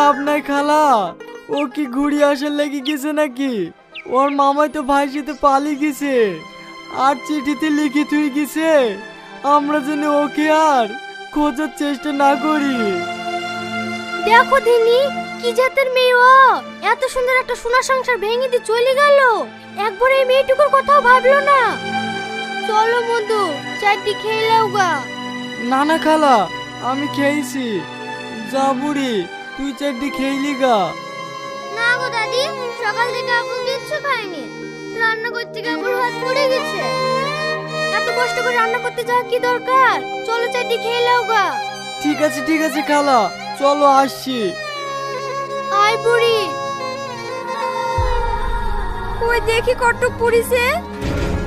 লাভ নাই খালা। ও কি ঘুরে আসার লেগে গেছে নাকি? ওর মামাই তো ভাইয়ের সাথে পালিয়ে গেছে, আর চিঠিতে লিখে থুই গেছে আমরা যেন ওকে আর খোঁজার চেষ্টা না করি। দেখো দিনি, কি জাতের মেয়ে ও! এত সুন্দর একটা সোনার সংসার ভেঙে দিয়ে চলে গেল, একবার এই মেয়েটুকুর কথাও ভাবলো না। চলো মধু, চারটি খেয়ে নাও গা। না না খালা, আমি খেয়েছি। যা বুড়ি, তুই চারটি খেইলি গা। না গো দাদি, সকাল থেকে আপু কিচ্ছু খায়নি, রান্না করতে গিয়ে আপুর হাত পুড়ে গেছে। এত কষ্ট করে রান্না করতে যাওয়া কি দরকার? চলো চারটি খেয়ে নাও গা। ঠিক আছে খালা, চলো আসছি। আয় বুড়ি, ওই দেখি কটক পুরিছে।